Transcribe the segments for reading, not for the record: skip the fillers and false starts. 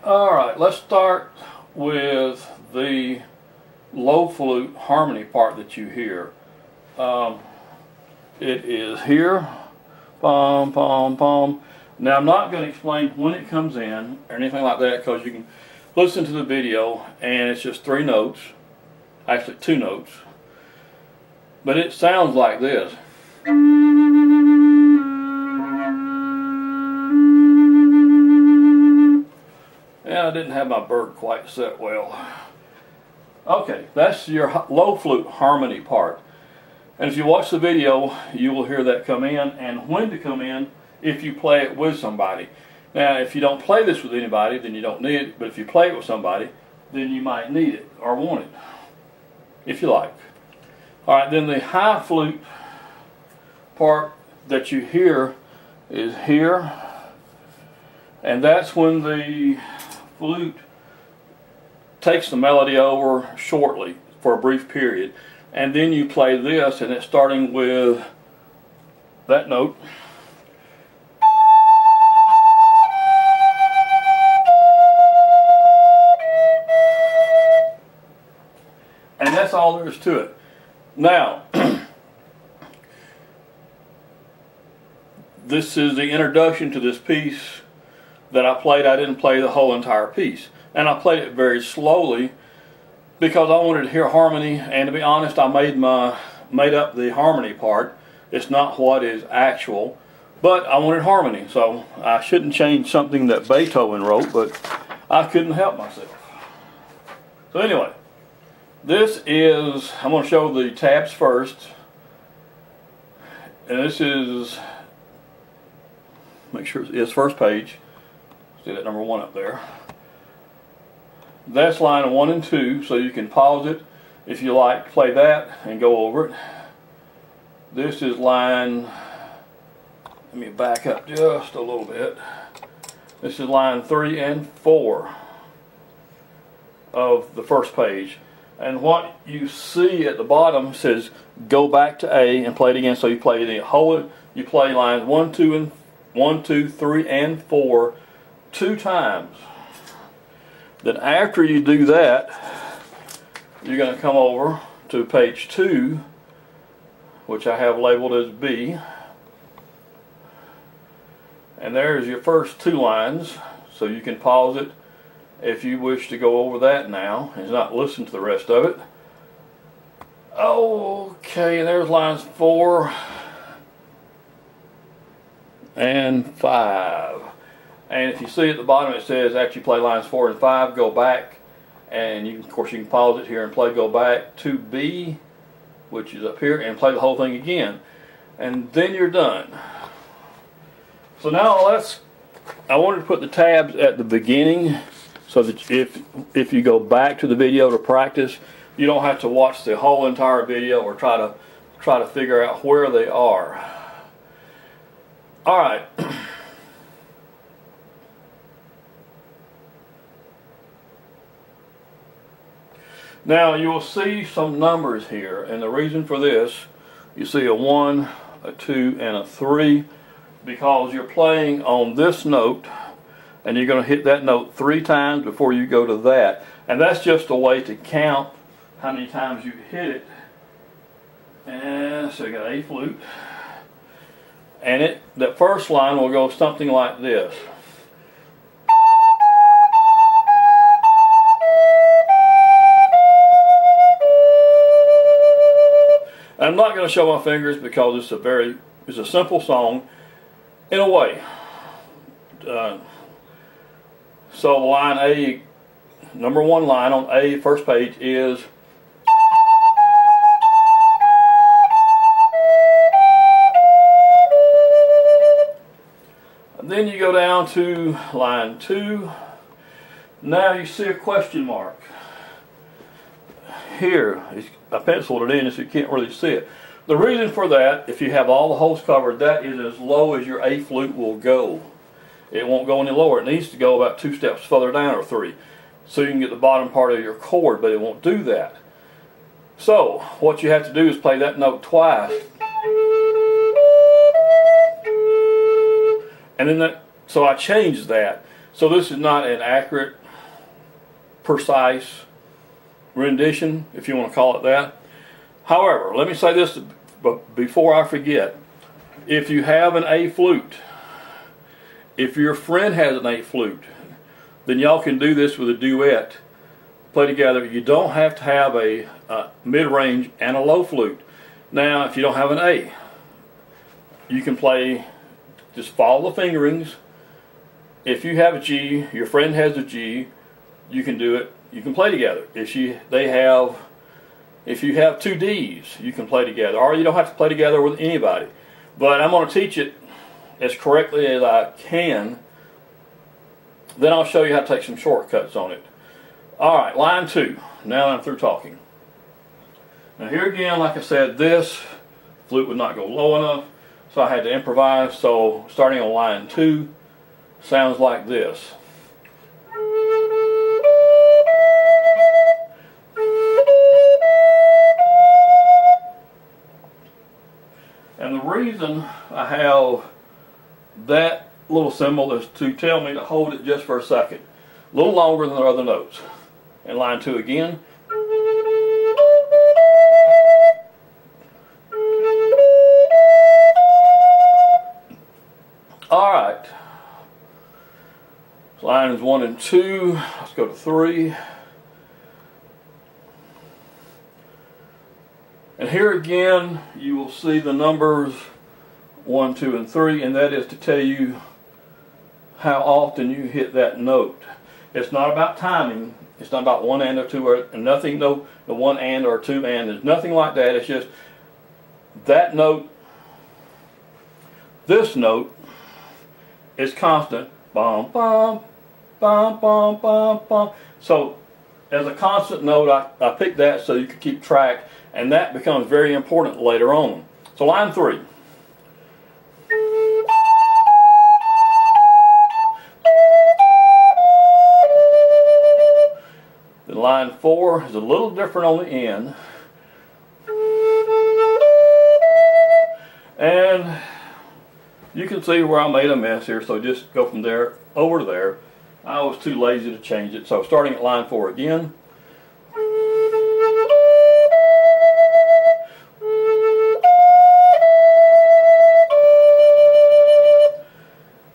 Alright, let's start with the low flute harmony part that you hear. It is here, pom, pom, pom. Now I'm not going to explain when it comes in or anything like that, because you can listen to the video and it's just 3 notes, actually 2 notes, but it sounds like this. Yeah, I didn't have my bird quite set well. Okay, that's your low flute harmony part. And if you watch the video, you will hear that come in, and when to come in if you play it with somebody. Now, if you don't play this with anybody, then you don't need it, but if you play it with somebody, then you might need it or want it, if you like. Alright, then the high flute part that you hear is here, and that's when the flute takes the melody over shortly for a brief period, and then you play this, and it's starting with that note, and that's all there is to it. Now this is the introduction to this piece that I played. I didn't play the whole entire piece, and I played it very slowly because I wanted to hear harmony, and to be honest, I made up the harmony part. It's not what is actual, but I wanted harmony, so I shouldn't change something that Beethoven wrote, but I couldn't help myself. So anyway, this is, I'm going to show the tabs first, and this is, make sure it's first page. See that number 1 up there. That's line 1 and 2, so you can pause it if you like, play that and go over it. This is line, let me back up just a little bit. This is line 3 and 4 of the first page. And what you see at the bottom says go back to A and play it again. So you play the whole, you play lines 1, 2, 3, and 4 2 times. Then after you do that, you're going to come over to page 2, which I have labeled as B, and there's your first 2 lines, so you can pause it if you wish to go over that now and not listen to the rest of it. Okay, and there's lines 4 and 5. And if you see at the bottom it says after you play lines 4 and 5, go back, and you, of course you can pause it here and play go back to B, which is up here, and play the whole thing again, and then you're done. So now I wanted to put the tabs at the beginning so that if you go back to the video to practice, you don't have to watch the whole entire video or try to figure out where they are. All right. Now you will see some numbers here, and the reason for this, you see a 1, a 2, and a 3, because you're playing on this note, and you're going to hit that note 3 times before you go to that, and that's just a way to count how many times you hit it. And so you got A flute, and that first line will go something like this. I'm not going to show my fingers because it's a simple song in a way. So line A, number 1 line on A, first page is and then you go down to line 2. Now you see a question mark. Here, I penciled it in so you can't really see it. The reason for that, if you have all the holes covered, that is as low as your A flute will go. It won't go any lower. It needs to go about 2 steps further down, or 3, so you can get the bottom part of your chord, but it won't do that. So what you have to do is play that note twice, and then so I changed that. So this is not an accurate, precise rendition, if you want to call it that. However, let me say this before I forget. If you have an A flute, if your friend has an A flute, then y'all can do this with a duet. Play together. You don't have to have a mid-range and a low flute. Now, if you don't have an A, you can play, just follow the fingerings. If you have a G, your friend has a G, you can do it. You can play together. If you have two Ds, you can play together. Or you don't have to play together with anybody. But I'm going to teach it as correctly as I can. Then I'll show you how to take some shortcuts on it. Alright, line 2. Now that I'm through talking. Now here again, like I said, this flute would not go low enough, so I had to improvise. So starting on line 2, sounds like this. And the reason I have that little symbol is to tell me to hold it just for a second. A little longer than the other notes. And line 2 again. Alright. Lines 1 and 2. Let's go to 3. And here again, you will see the numbers 1, 2, and 3, and that is to tell you how often you hit that note. It's not about timing. It's not about one and or two or nothing. No one and or two and. There's nothing like that. It's just that note. This note is constant. Bum bum bum bum bum bum. So as a constant note, I picked that so you could keep track, and that becomes very important later on. So line 3. Then line 4 is a little different on the end. And you can see where I made a mess here, so just go from there over to there. I was too lazy to change it, so starting at line 4 again.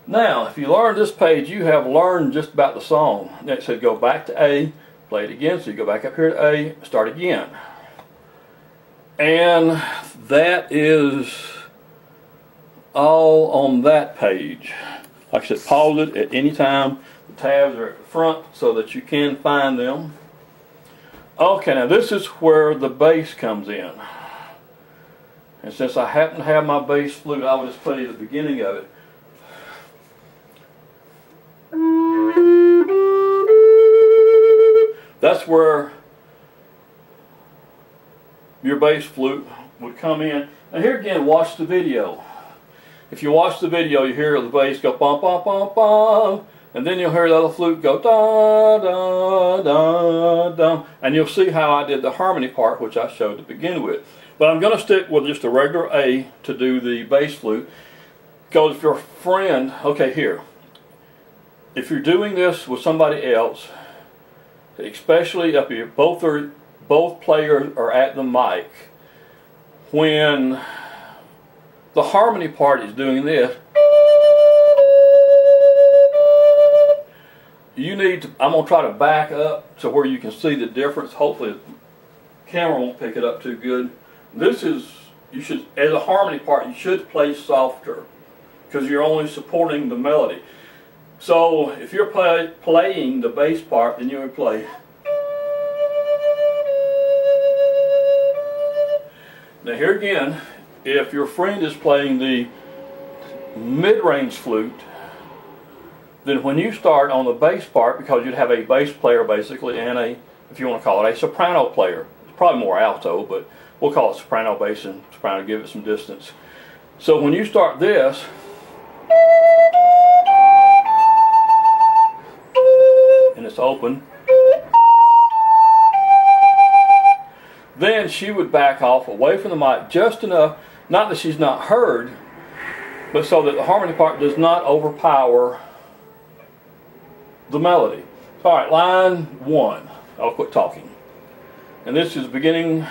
Now, if you learn this page, you have learned just about the song. It said go back to A, play it again, so you go back up here to A, start again. And that is all on that page. Like I said, pause it at any time. The tabs are at the front so that you can find them. Okay, now this is where the bass comes in. And since I happen to have my bass flute, I will just play the beginning of it. That's where your bass flute would come in. Now here again, watch the video. If you watch the video, you hear the bass go bum bum bum bum, and then you'll hear the other flute go da da da da, and you'll see how I did the harmony part, which I showed to begin with. But I'm going to stick with just a regular A to do the bass flute, because if your friend, okay, here, if you're doing this with somebody else, especially if you both players are at the mic, when the harmony part is doing this, you need to, I'm going to try to back up to where you can see the difference. Hopefully the camera won't pick it up too good. This is, you should, as a harmony part, you should play softer because you're only supporting the melody. So if you're playing the bass part, then you would play. Now here again, if your friend is playing the mid-range flute, then when you start on the bass part, because you'd have a bass player basically and a, if you want to call it, a soprano player. It's probably more alto, but we'll call it soprano, bass, and soprano to give it some distance. So when you start this, and it's open, then she would back off away from the mic just enough, not that she's not heard, but so that the harmony part does not overpower the melody. All right, line 1. I'll quit talking. And this is the beginning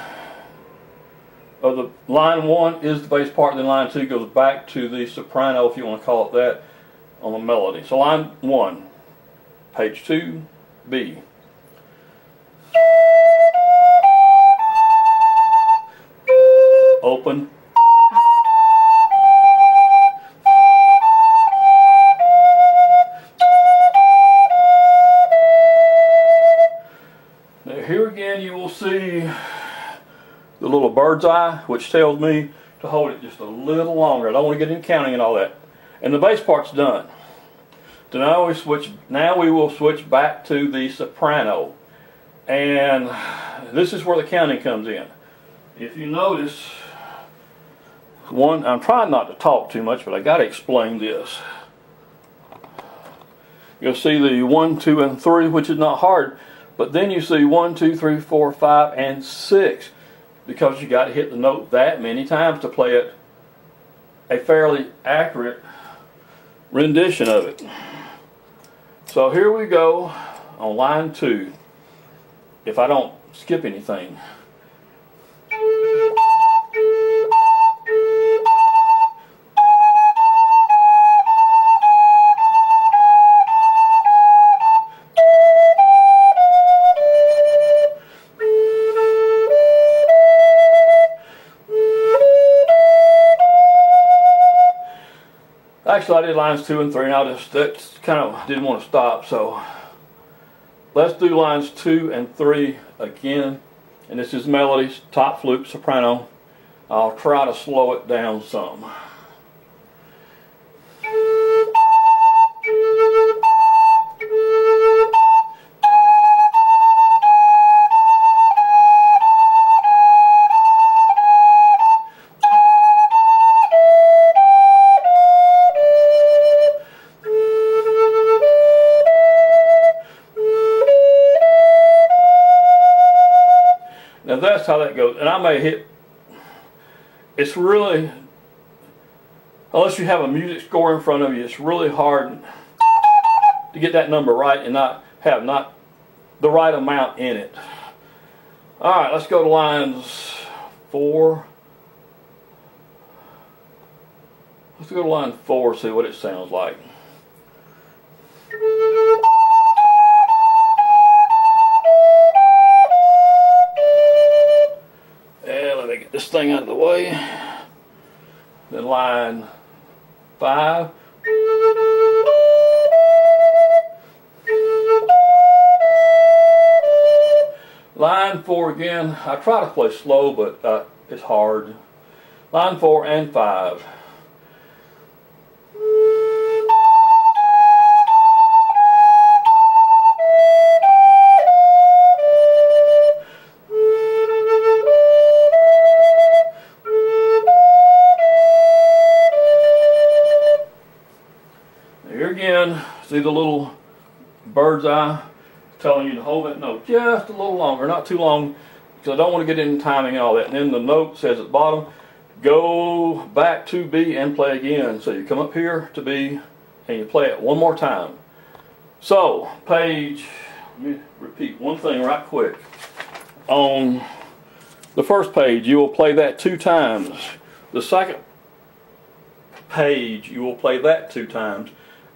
of the line 1 is the bass part, then line 2 goes back to the soprano, if you want to call it that, on the melody. So line 1, page 2, B. Open. Now here again you will see the little bird's eye, which tells me to hold it just a little longer. I don't want to get into counting and all that. And the bass part's done. So now we will switch back to the soprano. And this is where the counting comes in. If you notice, I'm trying not to talk too much, but I got to explain this. You'll see the 1, 2, and 3, which is not hard, but then you see 1, 2, 3, 4, 5, and 6, because you got to hit the note that many times to play it a fairly accurate rendition of it. So here we go on line 2. If I don't skip anything. Actually, I did lines 2 and 3, and that's kind of didn't want to stop, so let's do lines 2 and 3 again. And this is melodies, top flute, soprano. I'll try to slow it down some. Now that's how that goes. And I may hit, it's really, unless you have a music score in front of you, it's really hard to get that number right and not have the right amount in it. Alright, let's go to lines 4. Let's go to line 4, see what it sounds like. This thing out of the way. Then line 5. Line 4 again. I try to play slow, but it's hard. Line 4 and 5. Here again, see the little bird's eye telling you to hold that note just a little longer, not too long, because I don't want to get into timing and all that. And then the note says at the bottom, go back to B and play again. So you come up here to B and you play it one more time. So, page, let me repeat one thing right quick. On the first page, you will play that 2 times. The second page, you will play that 2 times.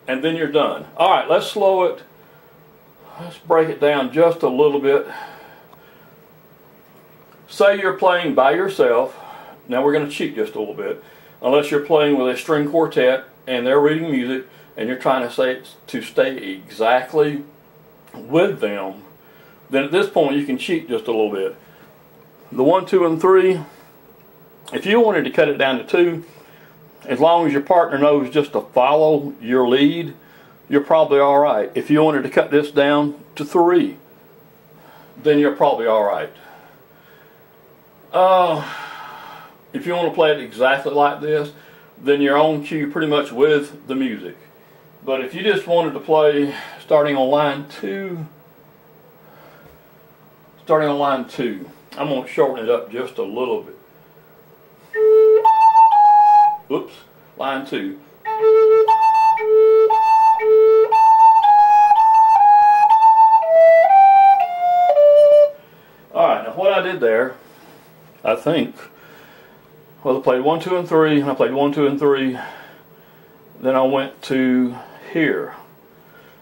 And then you're done. Alright, let's slow it. Let's break it down just a little bit. Say you're playing by yourself. Now we're going to cheat just a little bit. Unless you're playing with a string quartet and they're reading music and you're trying to stay exactly with them, then at this point you can cheat just a little bit. The 1, 2, and 3, if you wanted to cut it down to 2, as long as your partner knows just to follow your lead, you're probably alright. If you wanted to cut this down to 3, then you're probably alright. If you want to play it exactly like this, then you're on cue pretty much with the music. But if you just wanted to play starting on line 2, I'm going to shorten it up just a little bit. Oops, line 2. think. Well, I played 1, 2, and 3, and I played 1, 2, and 3. Then I went to here.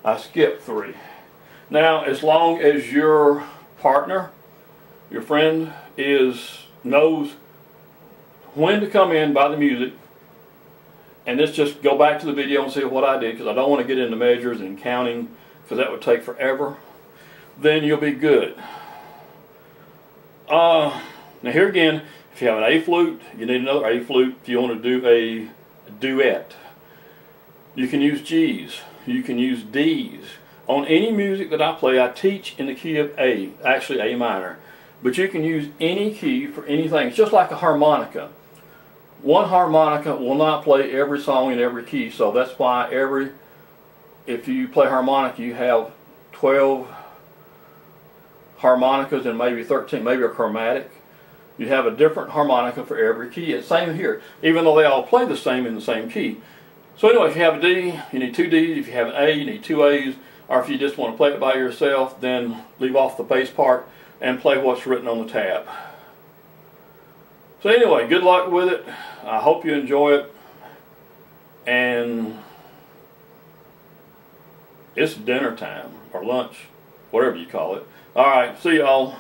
I skipped 3. Now, as long as your partner, your friend, knows when to come in by the music, and let's just go back to the video and see what I did, because I don't want to get into measures and counting, because that would take forever, then you'll be good. Now here again, if you have an A flute, you need another A flute if you want to do a duet. You can use G's, you can use D's. On any music that I play, I teach in the key of A, actually A minor. But you can use any key for anything. It's just like a harmonica. One harmonica will not play every song in every key, so that's why if you play harmonica, you have 12 harmonicas and maybe 13, maybe a chromatic. You have a different harmonica for every key. It's the same here, even though they all play the same in the same key. So anyway, if you have a D, you need 2 Ds. If you have an A, you need 2 A's. Or if you just want to play it by yourself, then leave off the bass part and play what's written on the tab. So anyway, good luck with it. I hope you enjoy it. And it's dinner time, or lunch, whatever you call it. Alright, see y'all.